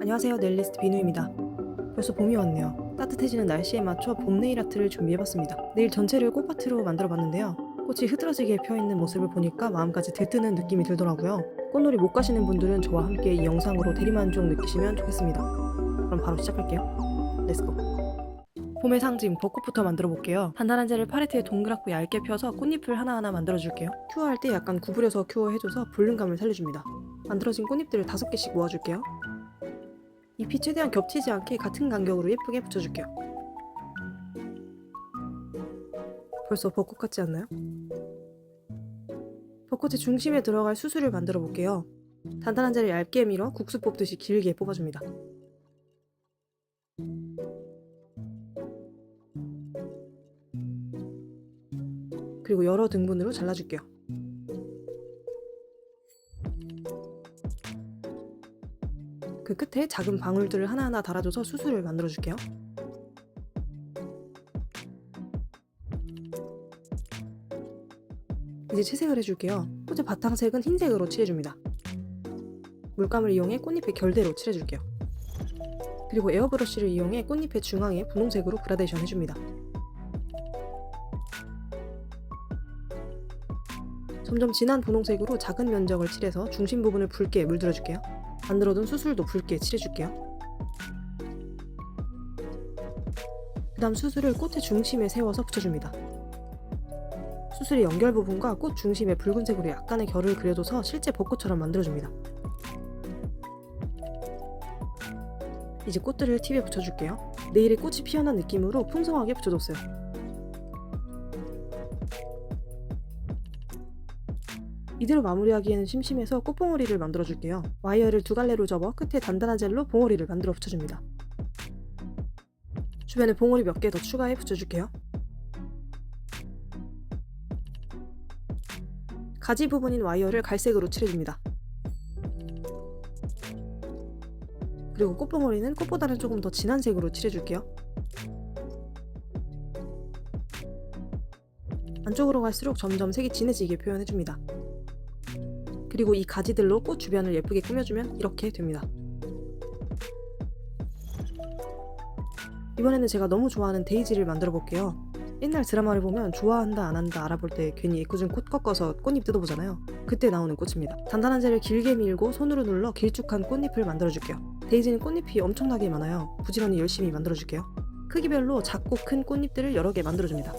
안녕하세요, 네일리스트 비누입니다. 벌써 봄이 왔네요. 따뜻해지는 날씨에 맞춰 봄 네일 아트를 준비해봤습니다. 네일 전체를 꽃밭으로 만들어봤는데요. 꽃이 흐드러지게 펴있는 모습을 보니까 마음까지 들뜨는 느낌이 들더라고요. 꽃놀이 못 가시는 분들은 저와 함께 이 영상으로 대리만족 느끼시면 좋겠습니다. 그럼 바로 시작할게요. 렛츠고! 봄의 상징 벚꽃부터 만들어 볼게요. 단단한 젤을 팔레트에 동그랗고 얇게 펴서 꽃잎을 하나하나 만들어 줄게요. 큐어할 때 약간 구부려서 큐어해줘서 볼륨감을 살려줍니다. 만들어진 꽃잎들을 5개씩 모아줄게요. 잎이 최대한 겹치지 않게 같은 간격으로 예쁘게 붙여줄게요. 벌써 벚꽃 같지 않나요? 벚꽃의 중심에 들어갈 수술을 만들어 볼게요. 단단한 젤을 얇게 밀어 국수 뽑듯이 길게 뽑아줍니다. 그리고 여러 등분으로 잘라줄게요. 그 끝에 작은 방울들을 하나하나 달아줘서 수술을 만들어줄게요. 이제 채색을 해줄게요. 꽃의 바탕색은 흰색으로 칠해줍니다. 물감을 이용해 꽃잎의 결대로 칠해줄게요. 그리고 에어브러쉬를 이용해 꽃잎의 중앙에 분홍색으로 그라데이션 해줍니다. 점점 진한 분홍색으로 작은 면적을 칠해서 중심 부분을 붉게 물들여줄게요. 만들어둔 수술도 붉게 칠해줄게요. 그 다음 수술을 꽃의 중심에 세워서 붙여줍니다. 수술의 연결 부분과 꽃 중심에 붉은색으로 약간의 결을 그려줘서 실제 벚꽃처럼 만들어줍니다. 이제 꽃들을 팁에 붙여줄게요. 네일에 꽃이 피어난 느낌으로 풍성하게 붙여줬어요. 이대로 마무리하기에는 심심해서 꽃봉오리를 만들어줄게요. 와이어를 2갈래로 접어 끝에 단단한 젤로 봉오리를 만들어 붙여줍니다. 주변에 봉오리 몇 개 더 추가해 붙여줄게요. 가지 부분인 와이어를 갈색으로 칠해줍니다. 그리고 꽃봉오리는 꽃보다는 조금 더 진한 색으로 칠해줄게요. 안쪽으로 갈수록 점점 색이 진해지게 표현해줍니다. 그리고 이 가지들로 꽃 주변을 예쁘게 꾸며주면 이렇게 됩니다. 이번에는 제가 너무 좋아하는 데이지를 만들어 볼게요. 옛날 드라마를 보면 좋아한다 안 한다 알아볼 때 괜히 애꿎은 꽃 꺾어서 꽃잎 뜯어보잖아요. 그때 나오는 꽃입니다. 단단한 젤을 길게 밀고 손으로 눌러 길쭉한 꽃잎을 만들어줄게요. 데이지는 꽃잎이 엄청나게 많아요. 부지런히 열심히 만들어줄게요. 크기별로 작고 큰 꽃잎들을 여러 개 만들어줍니다.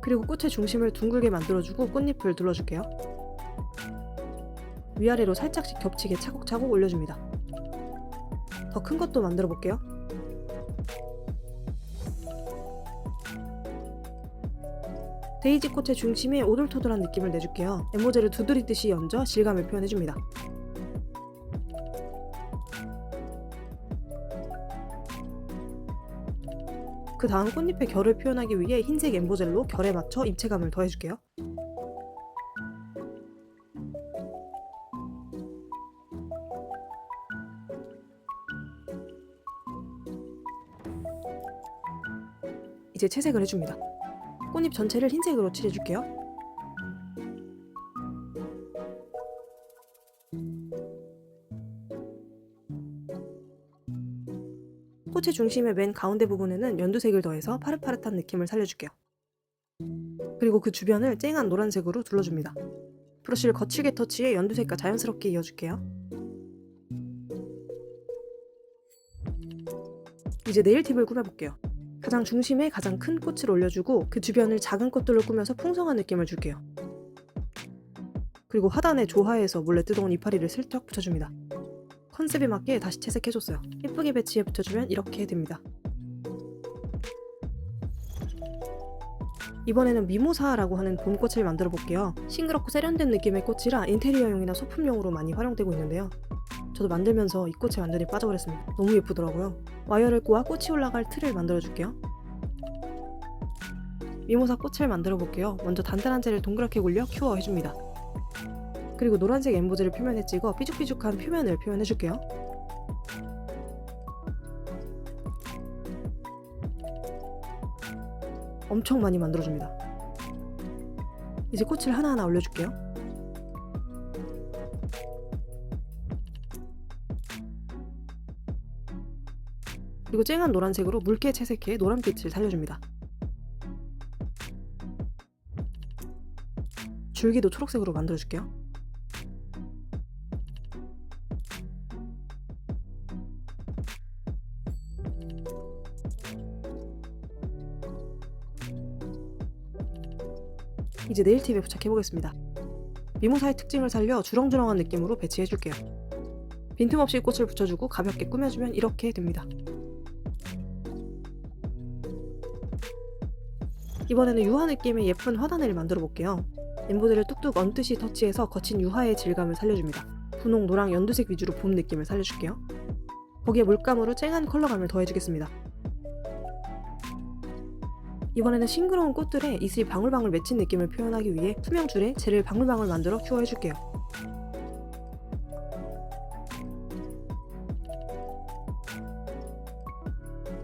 그리고 꽃의 중심을 둥글게 만들어주고 꽃잎을 둘러줄게요. 위아래로 살짝씩 겹치게 차곡차곡 올려줍니다. 더 큰 것도 만들어 볼게요. 데이지 꽃의 중심에 오돌토돌한 느낌을 내줄게요. 엠보젤을 두드리듯이 얹어 질감을 표현해줍니다. 그 다음 꽃잎의 결을 표현하기 위해 흰색 엠보젤로 결에 맞춰 입체감을 더해줄게요. 이제 채색을 해줍니다. 꽃잎 전체를 흰색으로 칠해줄게요. 꽃의 중심의 맨 가운데 부분에는 연두색을 더해서 파릇파릇한 느낌을 살려줄게요. 그리고 그 주변을 쨍한 노란색으로 둘러줍니다. 브러쉬를 거칠게 터치해 연두색과 자연스럽게 이어줄게요. 이제 네일팁을 꾸며볼게요. 가장 중심에 가장 큰 꽃을 올려주고 그 주변을 작은 꽃들로 꾸며서 풍성한 느낌을 줄게요. 그리고 하단에 조화해서 몰래 뜯어온 이파리를 슬쩍 붙여줍니다. 컨셉에 맞게 다시 채색해줬어요. 예쁘게 배치해 붙여주면 이렇게 됩니다. 이번에는 미모사라고 하는 봄꽃을 만들어 볼게요. 싱그럽고 세련된 느낌의 꽃이라 인테리어용이나 소품용으로 많이 활용되고 있는데요. 저도 만들면서 이 꽃에 완전히 빠져버렸습니다. 너무 예쁘더라고요. 와이어를 꼬아 꽃이 올라갈 틀을 만들어 줄게요. 미모사 꽃을 만들어 볼게요. 먼저 단단한 젤을 동그랗게 굴려 큐어 해줍니다. 그리고 노란색 엠보젤을 표면에 찍어 삐죽삐죽한 표면을 표현해줄게요. 엄청 많이 만들어줍니다. 이제 꽃을 하나하나 올려줄게요. 그리고 쨍한 노란색으로 묽게 채색해 노란빛을 살려줍니다. 줄기도 초록색으로 만들어줄게요. 이제 네일팁에 부착해보겠습니다. 미모사의 특징을 살려 주렁주렁한 느낌으로 배치해줄게요. 빈틈없이 꽃을 붙여주고 가볍게 꾸며주면 이렇게 됩니다. 이번에는 유화 느낌의 예쁜 화단을 만들어 볼게요. 엠보드를 뚝뚝 얹듯이 터치해서 거친 유화의 질감을 살려줍니다. 분홍, 노랑, 연두색 위주로 봄 느낌을 살려줄게요. 거기에 물감으로 쨍한 컬러감을 더해주겠습니다. 이번에는 싱그러운 꽃들에 이슬이 방울방울 맺힌 느낌을 표현하기 위해 투명 줄에 젤을 방울방울 만들어 큐어해줄게요.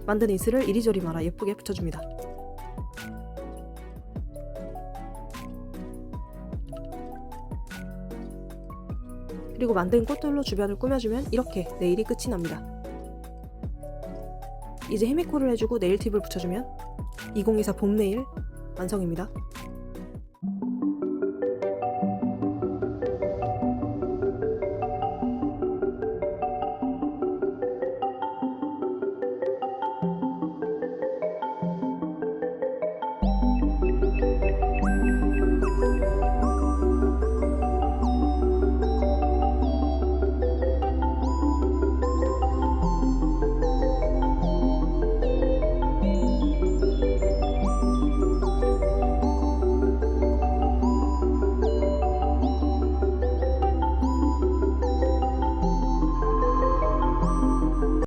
만든 이슬을 이리저리 말아 예쁘게 붙여줍니다. 그리고 만든 꽃들로 주변을 꾸며주면 이렇게 네일이 끝이 납니다. 이제 헤미코를 해주고 네일팁을 붙여주면 2024 봄 네일 완성입니다.